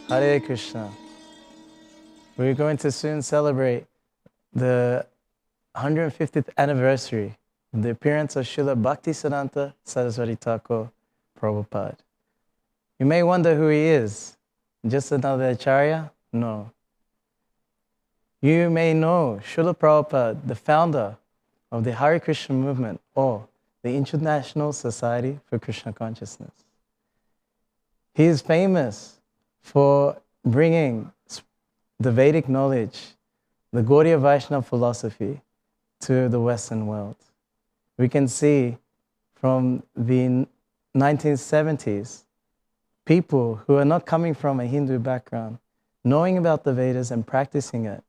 Hare Krishna. We're going to soon celebrate the 150th anniversary of the appearance of Srila Bhaktisiddhanta Sarasvati Thakur Prabhupada. You may wonder who he is. Just another Acharya? No. You may know Srila Prabhupada, the founder of the Hare Krishna movement, or the International Society for Krishna Consciousness. He is famous for bringing the Vedic knowledge, the Gaudiya Vaishnava philosophy, to the Western world. We can see from the 1970s, people who are not coming from a Hindu background, knowing about the Vedas and practicing it.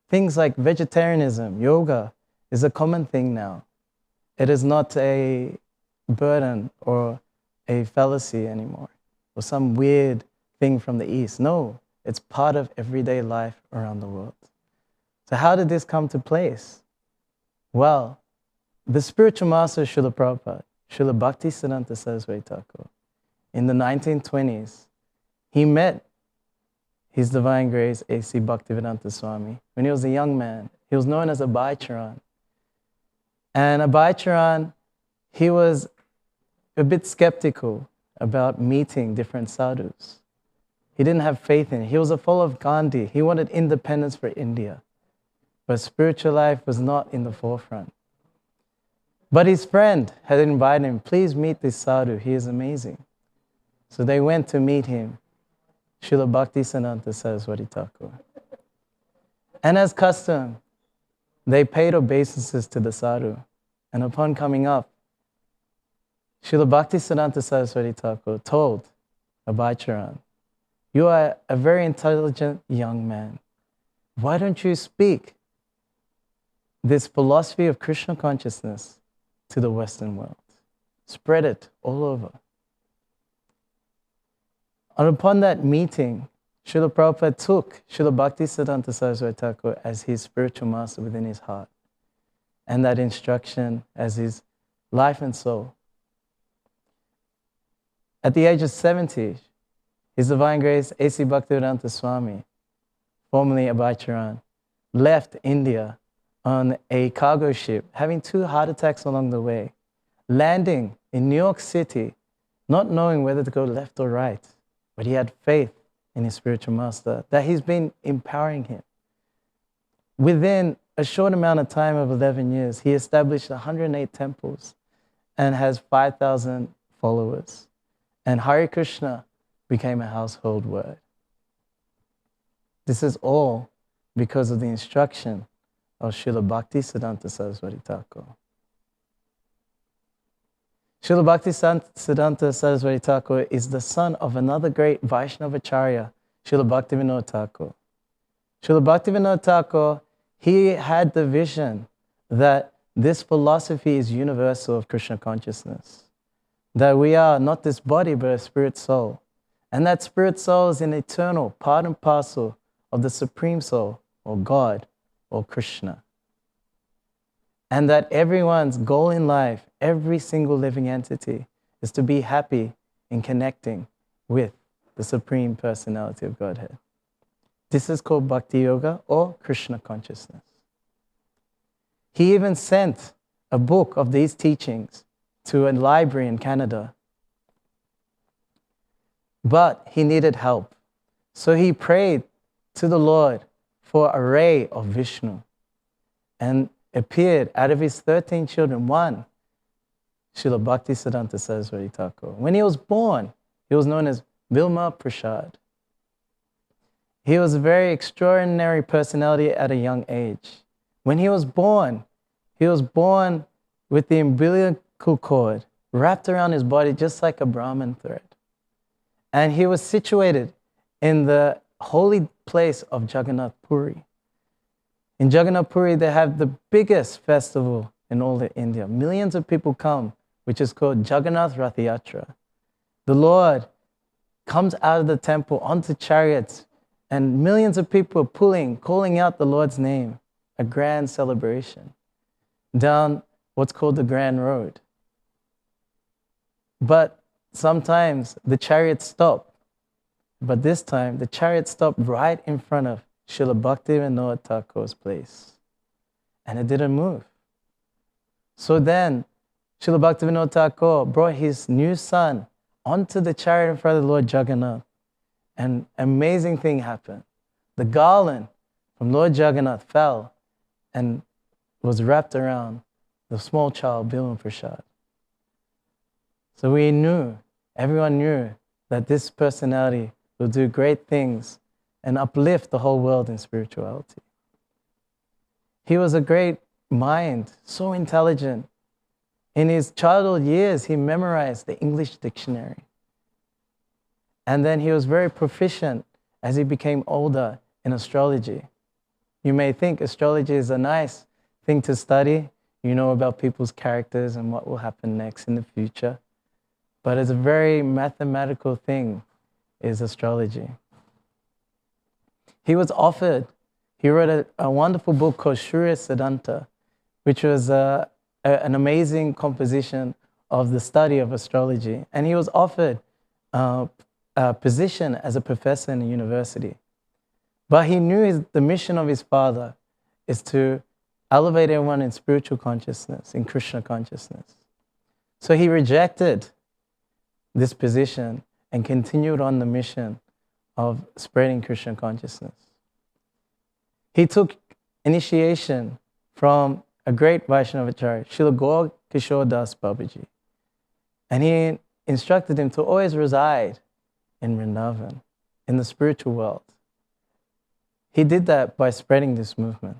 Things like vegetarianism, yoga, is a common thing now. It is not a burden or a fallacy anymore, or some weird thing from the East. No, it's part of everyday life around the world. So how did this come to place? Well, the spiritual master Srila Prabhupada, Srila Bhaktisiddhanta Sarasvati Thakur, in the 1920s, he met His Divine Grace A.C. Bhaktivedanta Swami when he was a young man. He was known as Abhaicharan. And Abhaicharan, he was a bit skeptical about meeting different sadhus. He didn't have faith in it. He was a follower of Gandhi. He wanted independence for India. But spiritual life was not in the forefront. But his friend had invited him, please meet this sadhu, he is amazing. So they went to meet him, Srila Bhaktisiddhanta Sarasvati Thakur. And as custom, they paid obeisances to the sadhu. And upon coming up, Srila Bhaktisiddhanta Sarasvati Thakur told Abhaicharan, you are a very intelligent young man. Why don't you speak this philosophy of Krishna consciousness to the Western world? Spread it all over. And upon that meeting, Srila Prabhupada took Srila Bhaktisiddhanta Sarasvati Thakur as his spiritual master within his heart, and that instruction as his life and soul. At the age of 70, His Divine Grace A.C. Bhaktivedanta Swami, formerly Abhaicharan, left India on a cargo ship, having 2 heart attacks along the way, landing in New York City, not knowing whether to go left or right. But he had faith in his spiritual master, that he's been empowering him. Within a short amount of time of 11 years, he established 108 temples and has 5,000 followers. And Hare Krishna became a household word. This is all because of the instruction of Srila Bhaktisiddhanta Sarasvati Thakur. Srila Bhaktisiddhanta Sarasvati Thakur is the son of another great Vaishnava Acharya, Srila Bhaktivinoda Thakur. Srila Bhaktivinoda Thakur, he had the vision that this philosophy is universal of Krishna consciousness, that we are not this body but a spirit soul, and that spirit soul is an eternal part and parcel of the Supreme Soul, or God, or Krishna. And that everyone's goal in life, every single living entity, is to be happy in connecting with the Supreme Personality of Godhead. This is called Bhakti Yoga, or Krishna consciousness. He even sent a book of these teachings to a library in Canada. But he needed help. So he prayed to the Lord for a ray of Vishnu, and appeared out of his 13 children, one, Srila Bhaktisiddhanta Sarasvati Thakur. When he was born, he was known as Vilma Prasad. He was a very extraordinary personality at a young age. When he was born with the umbilical cord wrapped around his body just like a Brahman thread. And he was situated in the holy place of Jagannath Puri. In Jagannath Puri, they have the biggest festival in all of India. Millions of people come, which is called Jagannath Rath Yatra. The Lord comes out of the temple onto chariots, and millions of people are calling out the Lord's name, a grand celebration, down what's called the Grand Road. But sometimes the chariots stop But this time, the chariot stopped right in front of Srila Bhaktisiddhanta Thakur's place. And it didn't move. So then, Srila Bhaktisiddhanta Thakur brought his new son onto the chariot in front of the Lord Jagannath. And an amazing thing happened. The garland from Lord Jagannath fell and was wrapped around the small child, Bhima Prasad. So we knew, everyone knew, that this personality will do great things and uplift the whole world in spirituality. He was a great mind, so intelligent. In his childhood years, he memorized the English dictionary. And then he was very proficient as he became older in astrology. You may think astrology is a nice thing to study. You know about people's characters and what will happen next in the future. But it's a very mathematical thing, is astrology. He was offered, he wrote a wonderful book called Srila Siddhanta, which was an amazing composition of the study of astrology. And he was offered a position as a professor in a university. But he knew the mission of his father is to elevate everyone in spiritual consciousness, in Krishna consciousness. So he rejected this position and continued on the mission of spreading Krishna consciousness. He took initiation from a great Vaishnavacharya, Srila Gaur Kishore Das Babaji. And he instructed him to always reside in Vrindavan, in the spiritual world. He did that by spreading this movement.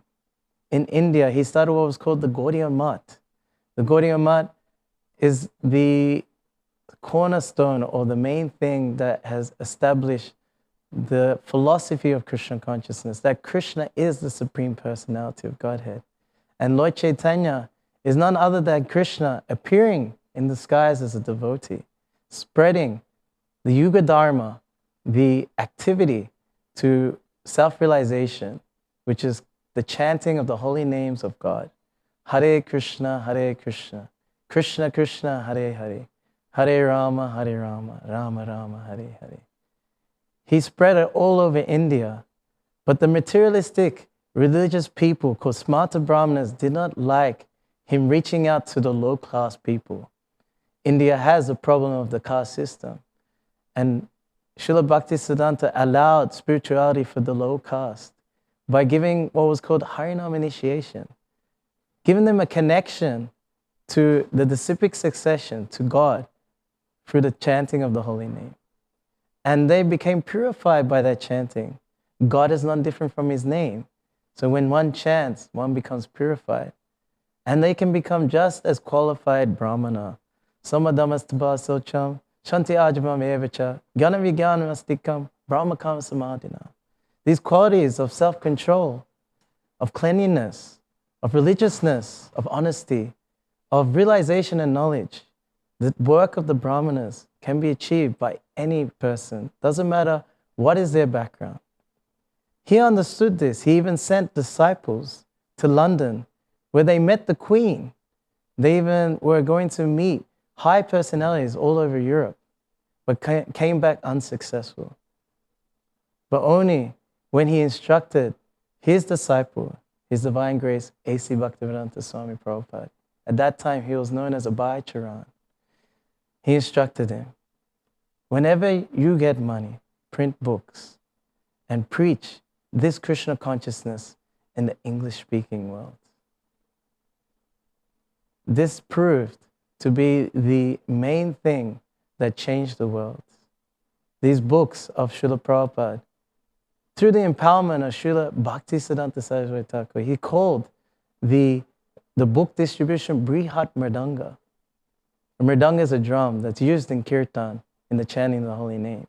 In India, he started what was called the Gaudiya Math. The Gaudiya Math is the cornerstone or the main thing that has established the philosophy of Krishna consciousness, that Krishna is the Supreme Personality of Godhead. And Lord Chaitanya is none other than Krishna appearing in the skies as a devotee, spreading the Yuga Dharma, the activity to self-realization, which is the chanting of the holy names of God. Hare Krishna, Krishna Krishna, Hare Hare, Hare Rama, Rama Rama, Hare Hare. He spread it all over India, but the materialistic religious people called Smarta Brahmanas did not like him reaching out to the low-class people. India has a problem of the caste system, and Srila Bhaktisiddhanta allowed spirituality for the low caste by giving what was called Harinam initiation, giving them a connection to the disciplic succession, to God, through the chanting of the holy name. And they became purified by that chanting. God is none different from his name. So when one chants, one becomes purified. And they can become just as qualified Brahmana. Samadhamastabha socham, shanti ajamam evacha, jnana vijnanamastikam, brahmakam samadhina. These qualities of self-control, of cleanliness, of religiousness, of honesty, of realization and knowledge, the work of the Brahmanas can be achieved by any person. Doesn't matter what is their background. He understood this. He even sent disciples to London where they met the Queen. They even were going to meet high personalities all over Europe, but came back unsuccessful. But only when he instructed his disciple, His Divine Grace, A.C. Bhaktivedanta Swami Prabhupada. At that time, he was known as Abhay Charan. He instructed him, whenever you get money, print books and preach this Krishna consciousness in the English-speaking world. This proved to be the main thing that changed the world. These books of Srila Prabhupada, through the empowerment of Srila Bhaktisiddhanta Sarasvati Thakur, he called the book distribution Brihat Mridanga. A mridanga is a drum that's used in kirtan, in the chanting of the holy name.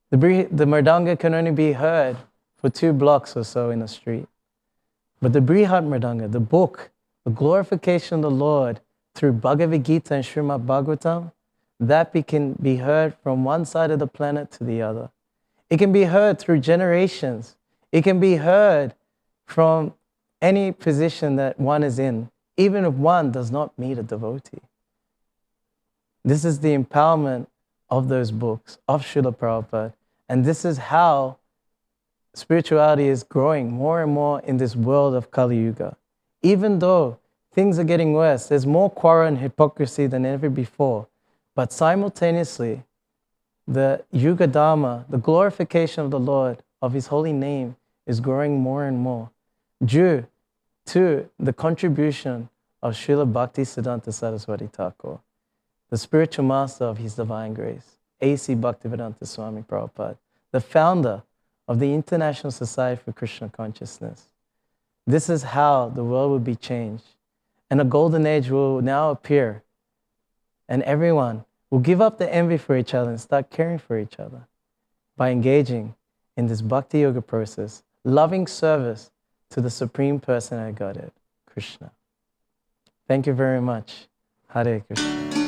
The mridanga can only be heard for 2 blocks or so in the street. But the Brihat Mridanga, the book, the glorification of the Lord through Bhagavad Gita and Srimad Bhagavatam, that can be heard from one side of the planet to the other. It can be heard through generations. It can be heard from any position that one is in, even if one does not meet a devotee. This is the empowerment of those books, of Srila Prabhupada, And this is how spirituality is growing more and more in this world of Kali Yuga. Even though things are getting worse, there's more quarrel and hypocrisy than ever before. But simultaneously, the Yuga Dharma, the glorification of the Lord, of His holy name, is growing more and more due to the contribution of Srila Bhaktisiddhanta Sarasvati Thakur, the spiritual master of His Divine Grace, A.C. Bhaktivedanta Swami Prabhupada, the founder of the International Society for Krishna Consciousness. This is how the world will be changed. And a golden age will now appear. And everyone will give up the envy for each other and start caring for each other by engaging in this Bhakti Yoga process, loving service to the Supreme Personality of Godhead, Krishna. Thank you very much. Hare Krishna.